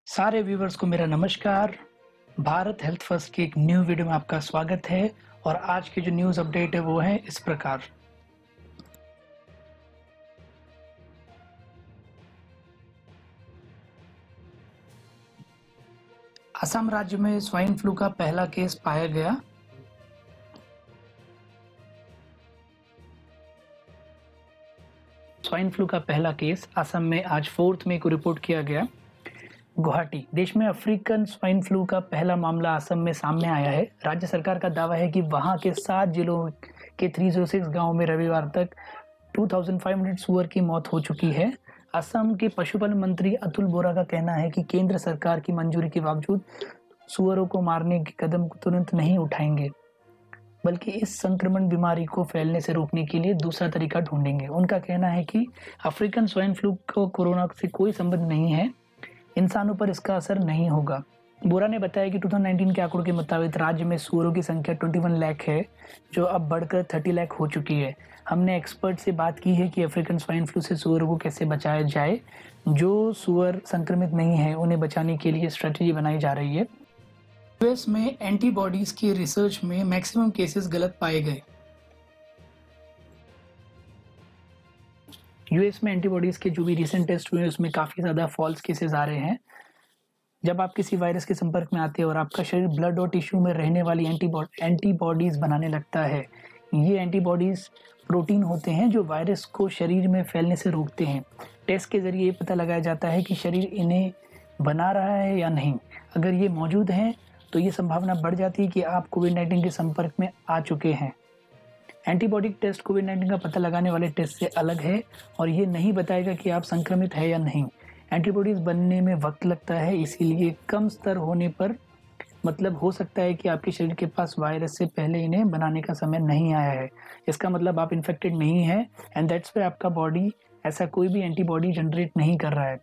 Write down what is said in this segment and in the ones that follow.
सारे व्यूवर्स को मेरा नमस्कार। भारत हेल्थ फर्स्ट की एक न्यू वीडियो में आपका स्वागत है। और आज की जो न्यूज़ अपडेट है वो है इस प्रकार। असम राज्य में स्वाइन फ्लू का पहला केस पाया गया। स्वाइन फ्लू का पहला केस असम में आज 4 मई को रिपोर्ट किया गया। गुवाहाटी, देश में अफ्रीकन स्वाइन फ्लू का पहला मामला असम में सामने आया है। राज्य सरकार का दावा है कि वहां के 7 जिलों के 306 गांवों में रविवार तक 2500 सुअर की मौत हो चुकी है। असम के पशुपालन मंत्री अतुल बोरा का कहना है कि केंद्र सरकार की मंजूरी के बावजूद सुअरों को मारने के कदम तुरंत नहीं उठाएंगे, बल्कि इस संक्रमण बीमारी को फैलने से रोकने के लिए दूसरा तरीका ढूंढेंगे। उनका कहना है कि अफ्रीकन स्वाइन फ्लू को कोरोना से कोई संबंध नहीं है, इंसानों पर इसका असर नहीं होगा। बोरा ने बताया कि 2019 के आंकड़ों के मुताबिक राज्य में सुअरों की संख्या 21 लाख है, जो अब बढ़कर 30 लाख हो चुकी है। हमने एक्सपर्ट से बात की है कि अफ्रीकन स्वाइन फ्लू से सुअरों को कैसे बचाया जाए। जो सुअर संक्रमित नहीं है उन्हें बचाने के लिए स्ट्रेटेजी बनाई जा रही है। यूएस में एंटीबॉडीज की रिसर्च में मैक्सिमम केसेस गलत पाए गए। यूएस में एंटीबॉडीज के जो भी रिसेंट टेस्ट हुए उसमें काफी ज्यादा फॉल्स केसेस आ रहे हैं। जब आप किसी वायरस के संपर्क में आते हैं और आपका शरीर ब्लड और टिश्यू में रहने वाली एंटीबॉडीज बनाने लगता है, ये एंटीबॉडीज प्रोटीन होते हैं जो वायरस को शरीर में फैलने से रोकते हैं। टेस्ट के जरिए ये पता लगाया जाता है कि शरीर इन्हें बना रहा है या नहीं। अगर ये मौजूद हैं तो ये संभावना बढ़ जाती है कि आप कोविड-19 के संपर्क में आ चुके हैं। एंटीबॉडी टेस्ट कोविड-19 का पता लगाने वाले टेस्ट से अलग है और ये नहीं बताएगा कि आप संक्रमित है या नहीं। एंटीबॉडीज बनने में वक्त लगता है, इसीलिए कम स्तर होने पर मतलब हो सकता है कि आपके शरीर के पास वायरस से पहले इन्हें बनाने का समय नहीं आया है। इसका मतलब आप इन्फेक्टेड नहीं है एंड दैट्स व्हाई आपका बॉडी ऐसा कोई भी एंटीबॉडी जनरेट नहीं कर रहा है।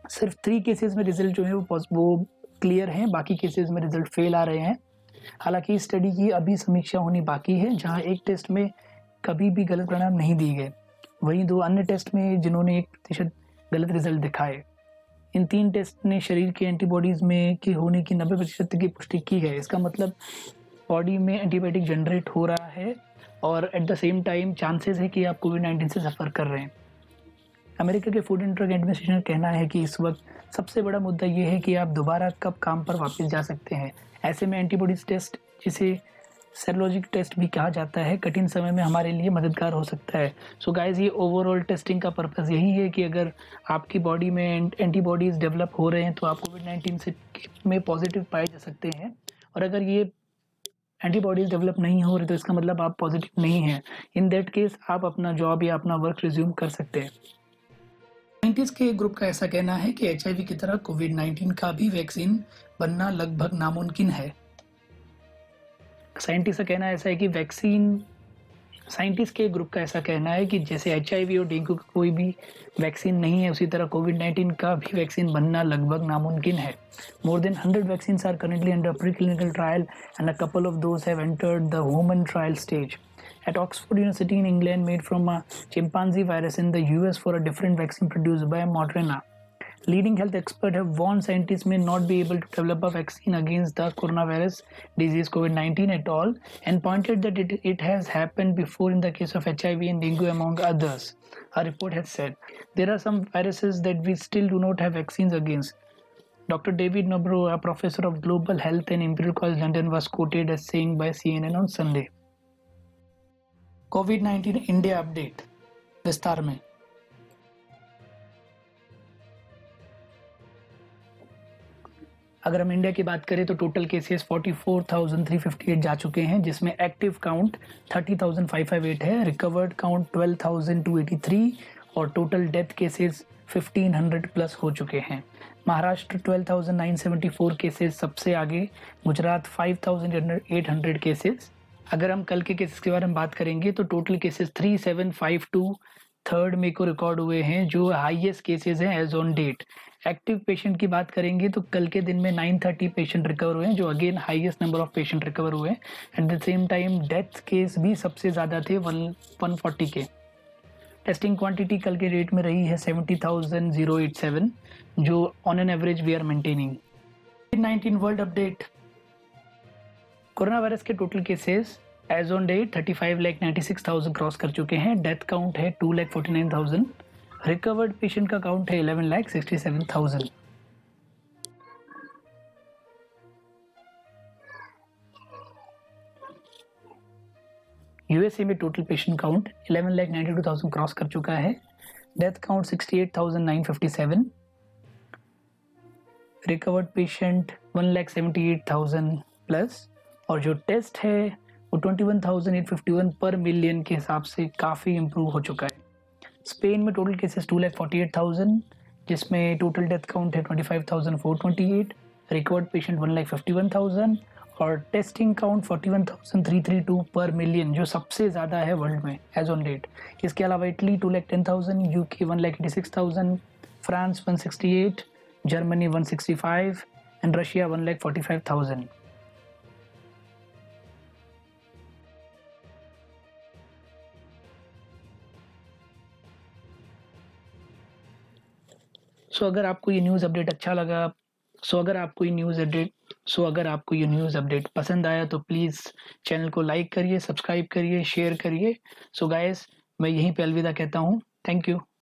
सिर्फ 3 केसेस में रिजल्ट जो है वो क्लियर हैं, बाकी केसेस में रिजल्ट फेल आ रहे हैं। हालांकि इस स्टडी की अभी समीक्षा होनी बाकी है, जहां एक टेस्ट में कभी भी गलत परिणाम नहीं दिए गए, वहीं 2 अन्य टेस्ट में जिन्होंने 1% गलत रिजल्ट दिखाए। इन 3 टेस्ट ने शरीर के एंटीबॉडीज में के होने की 90% की पुष्टि की है। इसका मतलब बॉडी में एंटीबायोटिक जनरेट हो रहा है और at the same time chances है कि आप कोविड-19 से सफ़र कर रहे हैं। अमेरिका के फूड एंड ड्रग एडमिनिस्ट्रेशन का कहना है कि इस वक्त सबसे बड़ा मुद्दा यह है कि आप दोबारा कब काम पर वापस जा सकते हैं। ऐसे में एंटीबॉडीज टेस्ट, जिसे सेरोलॉजिक टेस्ट भी कहा जाता है, कठिन समय में हमारे लिए मददगार हो सकता है। सो गाइस, ये ओवरऑल टेस्टिंग का पर्पस यही है कि अगर आपकी बॉडी में एंटीबॉडीज डेवलप हो रहे हैं तो आप कोविड-19 से में पॉजिटिव पाए जा सकते हैं, और अगर ये एंटीबॉडीज डेवलप नहीं हो रही तो इसका मतलब आप पॉजिटिव नहीं हैं। इन दैट केस आप अपना जॉब या अपना वर्क रिज्यूम कर सकते हैं। साइंटिस्ट के ग्रुप का ऐसा कहना है कि HIV की तरह कोविड-19 का भी वैक्सीन बनना लगभग नामुमकिन है। साइंटिस्ट का कहना ऐसा है कि साइंटिस्ट के ग्रुप का ऐसा कहना है कि जैसे HIV और डेंगू का कोई भी वैक्सीन नहीं है, उसी तरह कोविड-19 का भी वैक्सीन बनना लगभग नामुमकिन है। More than 100 vaccines are currently under preclinical trial and a couple of those have entered the human trial stage. At Oxford University in England, made from a chimpanzee virus in the US for a different vaccine produced by Moderna. Leading health experts have warned scientists may not be able to develop a vaccine against the coronavirus disease COVID-19 at all, and pointed that it has happened before in the case of HIV and dengue among others. A report has said there are some viruses that we still do not have vaccines against. Dr. David Nabarro, a professor of global health in Imperial College London, was quoted as saying by CNN on Sunday. COVID-19 India update विस्तार में। अगर हम India की बात करें तो total cases 44,358 जा चुके हैं, जिसमें एक्टिव काउंट 30,558 है, रिकवर्ड काउंट 12,283 और टोटल डेथ केसेस 1,500 प्लस हो चुके हैं। महाराष्ट्र 12,974 केसेस सबसे आगे, गुजरात 5,800 केसेस। अगर हम कल के केसेस के बारे में बात करेंगे तो टोटल केसेस 3752 3 मई को रिकॉर्ड हुए हैं, जो हाईएस्ट केसेस हैं as on date. Active patient की बात करेंगे तो कल के दिन में 930 पेशेंट रिकवर हुए हैं, जो again highest number of patient recover हुए हैं। At the same time death case भी सबसे ज़्यादा थे, 140 के। टेस्टिंग क्वांटिटी कल के रेट में रही है 70,087, जो on an average we are maintaining. कोविड-19 वर्ल्ड अपडेट। कोरोना वायरस के total cases as on date 35,96,000 cross कर चुके हैं। डेथ काउंट है 2,49,000। रिकवर्ड पेशेंट का काउंट है 11,67,000। यूएसए में टोटल पेशेंट काउंट 11,92,000 क्रॉस कर चुका है। Death count 68,957। Recovered patient 1,78,000 plus, और जो टेस्ट है वो 21,851 पर मिलियन के हिसाब से काफ़ी इम्प्रूव हो चुका है। स्पेन में टोटल केसेस 2,48,000, जिसमें टोटल डेथ काउंट है 25,428, रिकवर्ड पेशेंट 1,51,000 और टेस्टिंग काउंट 41,332 पर मिलियन, जो सबसे ज़्यादा है वर्ल्ड में एज ऑन डेट। इसके अलावा Italy 2,10,000, UK 1,86,000, France 168, Germany 165 and Russia 1,45,000। अगर आपको ये न्यूज़ अपडेट अच्छा लगा, अगर आपको ये न्यूज़ अपडेट पसंद आया तो प्लीज़ चैनल को लाइक करिए, सब्सक्राइब करिए, शेयर करिए। गाइस, मैं यहीं पे अलविदा कहता हूँ। Thank you.